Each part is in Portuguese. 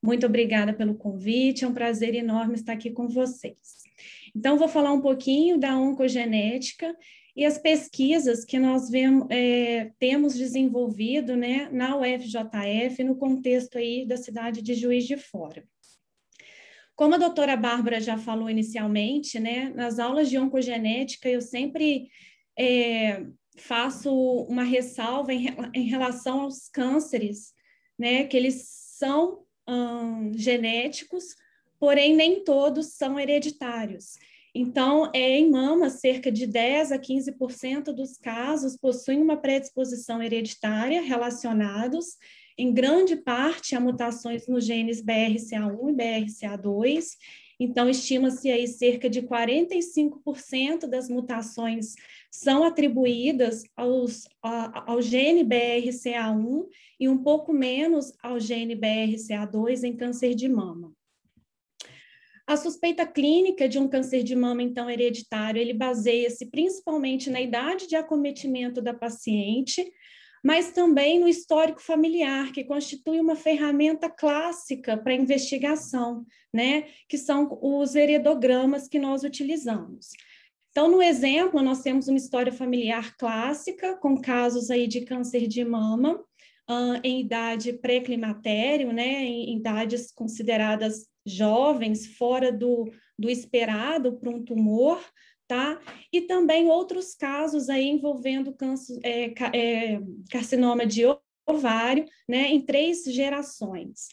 Muito obrigada pelo convite, é um prazer enorme estar aqui com vocês. Então, vou falar um pouquinho da oncogenética e as pesquisas que nós temos desenvolvido, né, na UFJF, no contexto aí da cidade de Juiz de Fora. Como a doutora Bárbara já falou inicialmente, né, nas aulas de oncogenética eu sempre faço uma ressalva em relação aos cânceres, né, que eles são genéticos, porém nem todos são hereditários. Então, em mama, cerca de 10 a 15% dos casos possuem uma predisposição hereditária relacionados, em grande parte, a mutações nos genes BRCA1 e BRCA2. Então, estima-se aí cerca de 45% das mutações são atribuídas ao gene BRCA1 e um pouco menos ao gene BRCA2 em câncer de mama. A suspeita clínica de um câncer de mama, então, hereditário, ele baseia-se principalmente na idade de acometimento da paciente, mas também no histórico familiar, que constitui uma ferramenta clássica para investigação, né, que são os heredogramas que nós utilizamos. Então, no exemplo, nós temos uma história familiar clássica, com casos aí de câncer de mama, em idade pré-climatério, né, em idades consideradas jovens, fora do esperado para um tumor, tá? E também outros casos aí envolvendo carcinoma de ovário, né, em 3 gerações.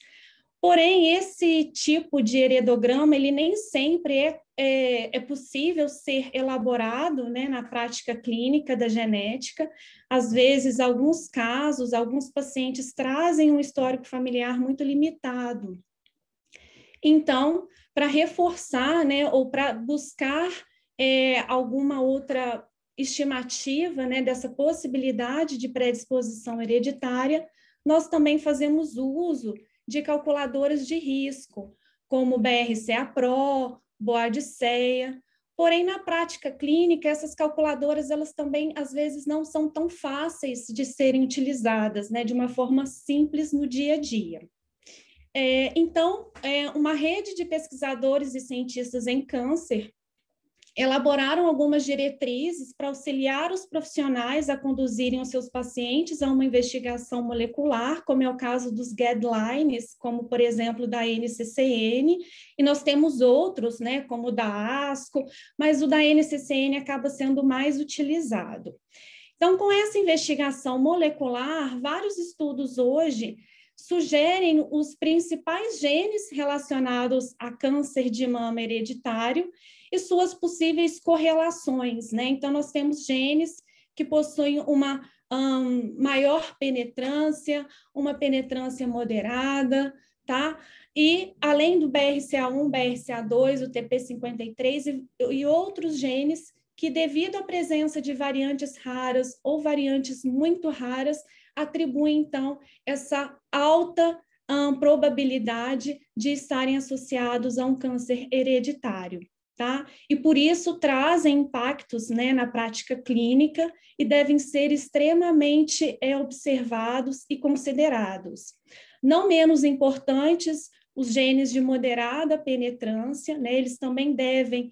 Porém, esse tipo de heredograma, ele nem sempre é possível ser elaborado, né, na prática clínica da genética. Às vezes, alguns casos, alguns pacientes trazem um histórico familiar muito limitado. Então, para reforçar, né, ou para buscar alguma outra estimativa, né, dessa possibilidade de predisposição hereditária, nós também fazemos uso de calculadoras de risco, como BRCA-PRO, Boadicea. Porém, na prática clínica, essas calculadoras, elas também, às vezes, não são tão fáceis de serem utilizadas, né, de uma forma simples no dia a dia. Então, uma rede de pesquisadores e cientistas em câncer elaboraram algumas diretrizes para auxiliar os profissionais a conduzirem os seus pacientes a uma investigação molecular, como é o caso dos guidelines, como, por exemplo, da NCCN, e nós temos outros, né, como o da ASCO, mas o da NCCN acaba sendo mais utilizado. Então, com essa investigação molecular, vários estudos hoje sugerem os principais genes relacionados a câncer de mama hereditário e suas possíveis correlações, né? Então, nós temos genes que possuem uma maior penetrância, uma penetrância moderada, tá? E além do BRCA1, BRCA2, o TP53 e outros genes que, devido à presença de variantes raras ou variantes muito raras, atribuem, então, essa alta probabilidade de estarem associados a um câncer hereditário, tá? E por isso trazem impactos, né, na prática clínica e devem ser extremamente observados e considerados. Não menos importantes, os genes de moderada penetrância, né, eles também devem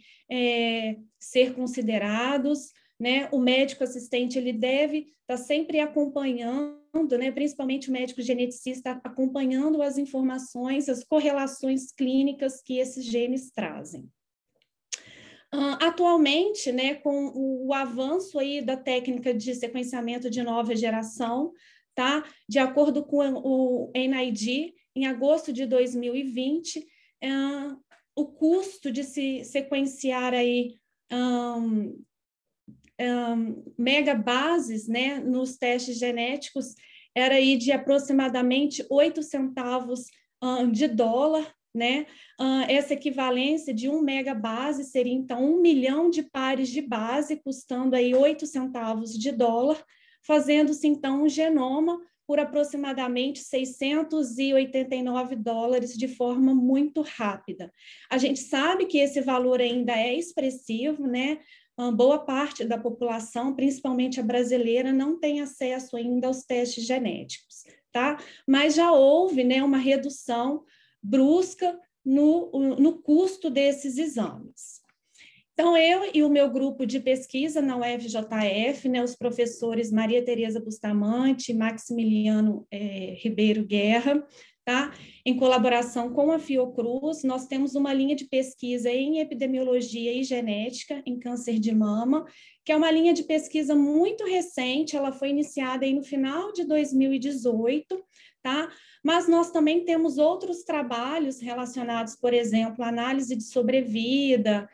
ser considerados, né? O médico assistente, ele deve estar sempre acompanhando, né, principalmente o médico geneticista, acompanhando as informações, as correlações clínicas que esses genes trazem. Atualmente, né, com o avanço aí da técnica de sequenciamento de nova geração, tá? De acordo com o NID, em agosto de 2020, o custo de se sequenciar aí megabases, né, nos testes genéticos era aí de aproximadamente 8 centavos de dólar, né? Essa equivalência de 1 megabase seria, então, 1 milhão de pares de base, custando aí 8 centavos de dólar, fazendo-se, então, um genoma por aproximadamente 689 dólares de forma muito rápida. A gente sabe que esse valor ainda é expressivo, né? Boa parte da população, principalmente a brasileira, não tem acesso ainda aos testes genéticos, tá? Mas já houve, né, uma redução brusca no custo desses exames. Então, eu e o meu grupo de pesquisa na UFJF, né, os professores Maria Tereza Bustamante e Maximiliano Ribeiro Guerra, tá? Em colaboração com a Fiocruz, nós temos uma linha de pesquisa em epidemiologia e genética em câncer de mama, que é uma linha de pesquisa muito recente, ela foi iniciada aí no final de 2018, tá? Mas nós também temos outros trabalhos relacionados, por exemplo, análise de sobrevida,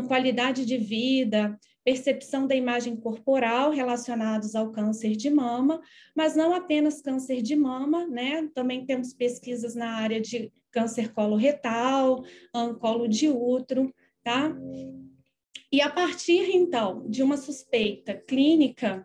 qualidade de vida, percepção da imagem corporal relacionados ao câncer de mama, mas não apenas câncer de mama, né? Também temos pesquisas na área de câncer coloretal, colo de útero, tá? E a partir, então, de uma suspeita clínica,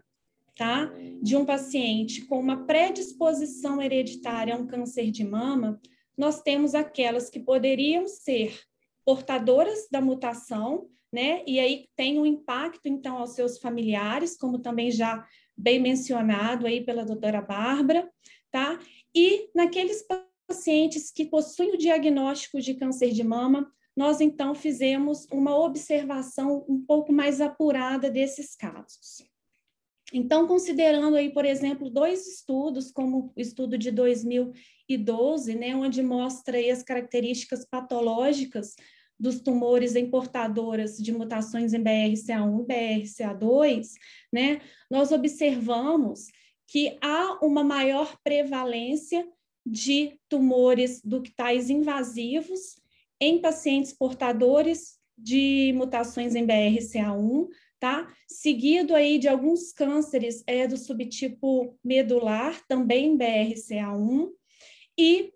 tá? De um paciente com uma predisposição hereditária a um câncer de mama, nós temos aquelas que poderiam ser portadoras da mutação, né? E aí tem um impacto, então, aos seus familiares, como também já bem mencionado aí pela doutora Bárbara, tá? E naqueles pacientes que possuem o diagnóstico de câncer de mama, nós, então, fizemos uma observação um pouco mais apurada desses casos. Então, considerando aí, por exemplo, 2 estudos, como o estudo de 2012, né, onde mostra aí as características patológicas dos tumores em portadoras de mutações em BRCA1 e BRCA2, né, nós observamos que há uma maior prevalência de tumores ductais invasivos em pacientes portadores de mutações em BRCA1, tá? Seguido aí de alguns cânceres do subtipo medular, também BRCA1, e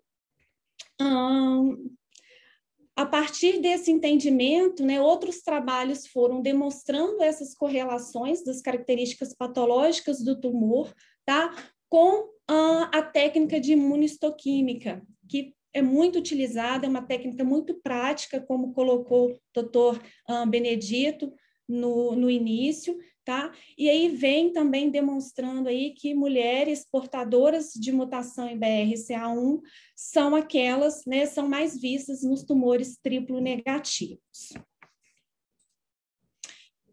a partir desse entendimento, né, outros trabalhos foram demonstrando essas correlações das características patológicas do tumor, tá? Com a técnica de imunistoquímica, que é muito utilizada, é uma técnica muito prática, como colocou o doutor Benedito no início, tá? E aí vem também demonstrando aí que mulheres portadoras de mutação em BRCA1 são aquelas, né, são mais vistas nos tumores triplo negativos.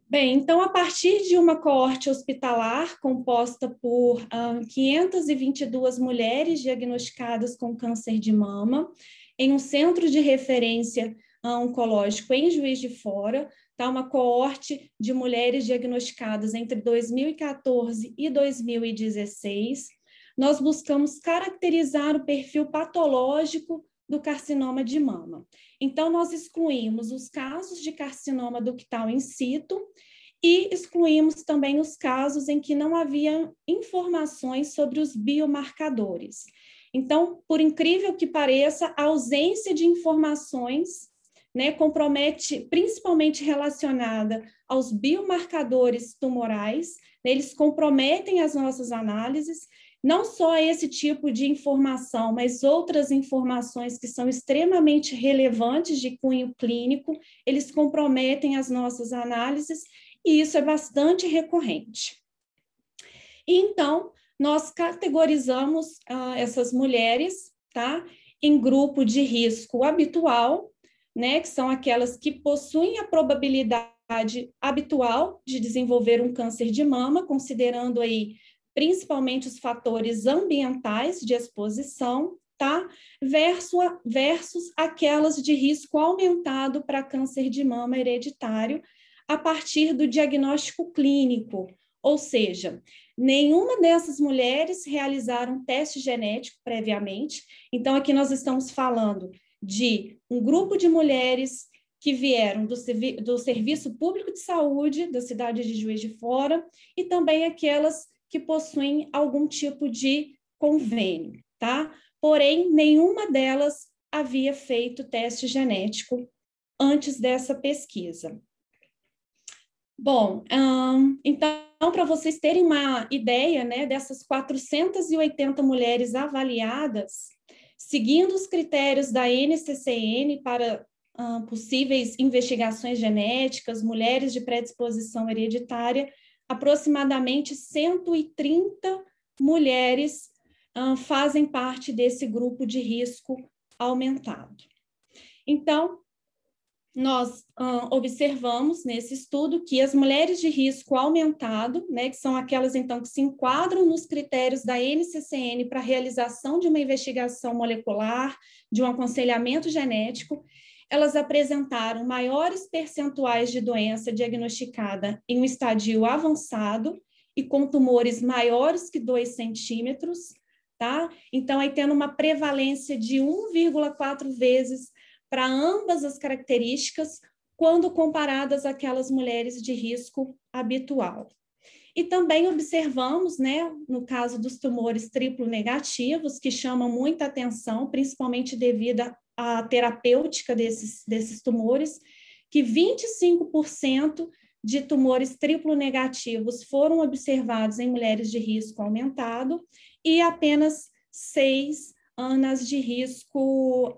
Bem, então, a partir de uma coorte hospitalar composta por 522 mulheres diagnosticadas com câncer de mama, em um centro de referência oncológico em Juiz de Fora, tá? Uma coorte de mulheres diagnosticadas entre 2014 e 2016, nós buscamos caracterizar o perfil patológico do carcinoma de mama. Então, nós excluímos os casos de carcinoma ductal in situ e excluímos também os casos em que não havia informações sobre os biomarcadores. Então, por incrível que pareça, a ausência de informações, né, compromete, principalmente relacionada aos biomarcadores tumorais, né, eles comprometem as nossas análises, não só esse tipo de informação, mas outras informações que são extremamente relevantes de cunho clínico, eles comprometem as nossas análises, e isso é bastante recorrente. E, então, nós categorizamos essas mulheres, tá, em grupo de risco habitual, né, que são aquelas que possuem a probabilidade habitual de desenvolver um câncer de mama, considerando aí principalmente os fatores ambientais de exposição, tá? Versus aquelas de risco aumentado para câncer de mama hereditário a partir do diagnóstico clínico, ou seja, nenhuma dessas mulheres realizaram teste genético previamente, então aqui nós estamos falando de um grupo de mulheres que vieram do Serviço Público de Saúde da cidade de Juiz de Fora e também aquelas que possuem algum tipo de convênio, tá? Porém, nenhuma delas havia feito teste genético antes dessa pesquisa. Bom, então, para vocês terem uma ideia, né, dessas 480 mulheres avaliadas, seguindo os critérios da NCCN para possíveis investigações genéticas, mulheres de predisposição hereditária, aproximadamente 130 mulheres fazem parte desse grupo de risco aumentado. Então, nós observamos nesse estudo que as mulheres de risco aumentado, né, que são aquelas, então, que se enquadram nos critérios da NCCN para a realização de uma investigação molecular, de um aconselhamento genético, elas apresentaram maiores percentuais de doença diagnosticada em um estadio avançado e com tumores maiores que 2 centímetros, tá? Então, aí tendo uma prevalência de 1,4 vezes para ambas as características, quando comparadas àquelas mulheres de risco habitual. E também observamos, né, no caso dos tumores triplo negativos, que chamam muita atenção, principalmente devido à terapêutica desses tumores, que 25% de tumores triplo negativos foram observados em mulheres de risco aumentado e apenas 6 nas de risco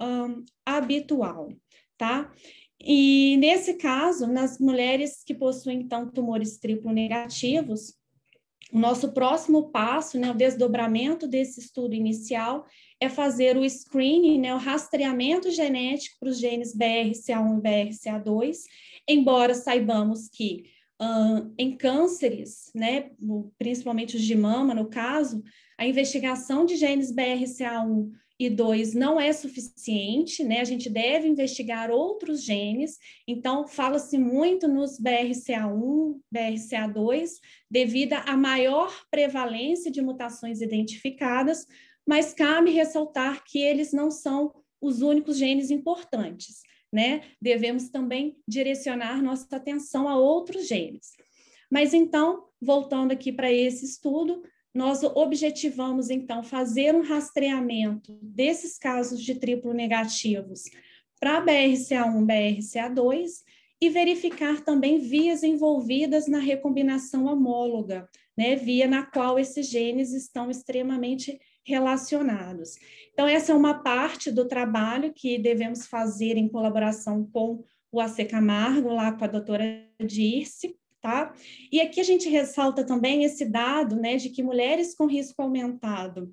habitual, tá? E nesse caso, nas mulheres que possuem, então, tumores triplo negativos, o nosso próximo passo, né, o desdobramento desse estudo inicial, é fazer o screening, né, o rastreamento genético para os genes BRCA1 e BRCA2, embora saibamos que em cânceres, né, principalmente os de mama, no caso, a investigação de genes BRCA1 e 2 não é suficiente, né? A gente deve investigar outros genes, então fala-se muito nos BRCA1, BRCA2, devido à maior prevalência de mutações identificadas, mas cabe ressaltar que eles não são os únicos genes importantes, né? Devemos também direcionar nossa atenção a outros genes. Mas então, voltando aqui para esse estudo, nós objetivamos, então, fazer um rastreamento desses casos de triplo negativos para BRCA1, BRCA2 e verificar também vias envolvidas na recombinação homóloga, né, via na qual esses genes estão extremamente relacionados. Então, essa é uma parte do trabalho que devemos fazer em colaboração com o AC Camargo, lá com a doutora Dirce, tá? E aqui a gente ressalta também esse dado, né, de que mulheres com risco aumentado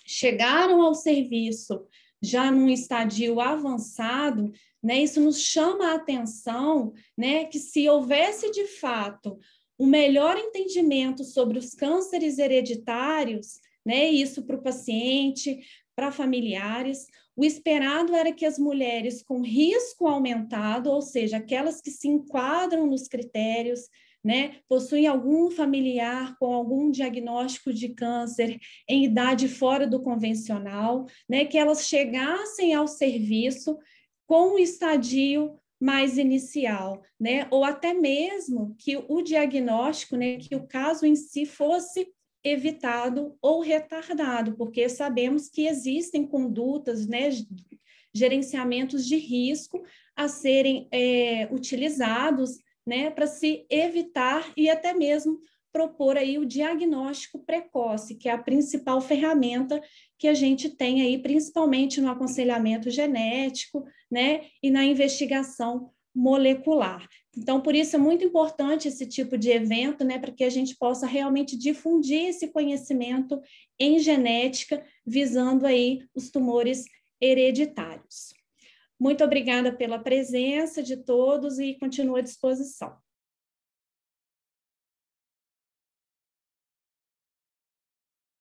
chegaram ao serviço já num estadio avançado, né, isso nos chama a atenção, né, que se houvesse de fato um melhor entendimento sobre os cânceres hereditários, né, isso para o paciente, para familiares, o esperado era que as mulheres com risco aumentado, ou seja, aquelas que se enquadram nos critérios, né, possuem algum familiar com algum diagnóstico de câncer em idade fora do convencional, né, que elas chegassem ao serviço com um estadio mais inicial, né, ou até mesmo que o diagnóstico, né, que o caso em si fosse evitado ou retardado, porque sabemos que existem condutas, né, gerenciamentos de risco a serem utilizados, né, para se evitar e até mesmo propor aí o diagnóstico precoce, que é a principal ferramenta que a gente tem aí, principalmente no aconselhamento genético, né, e na investigação molecular. Então, por isso é muito importante esse tipo de evento, né, para que a gente possa realmente difundir esse conhecimento em genética, visando aí os tumores hereditários. Muito obrigada pela presença de todos e continuo à disposição.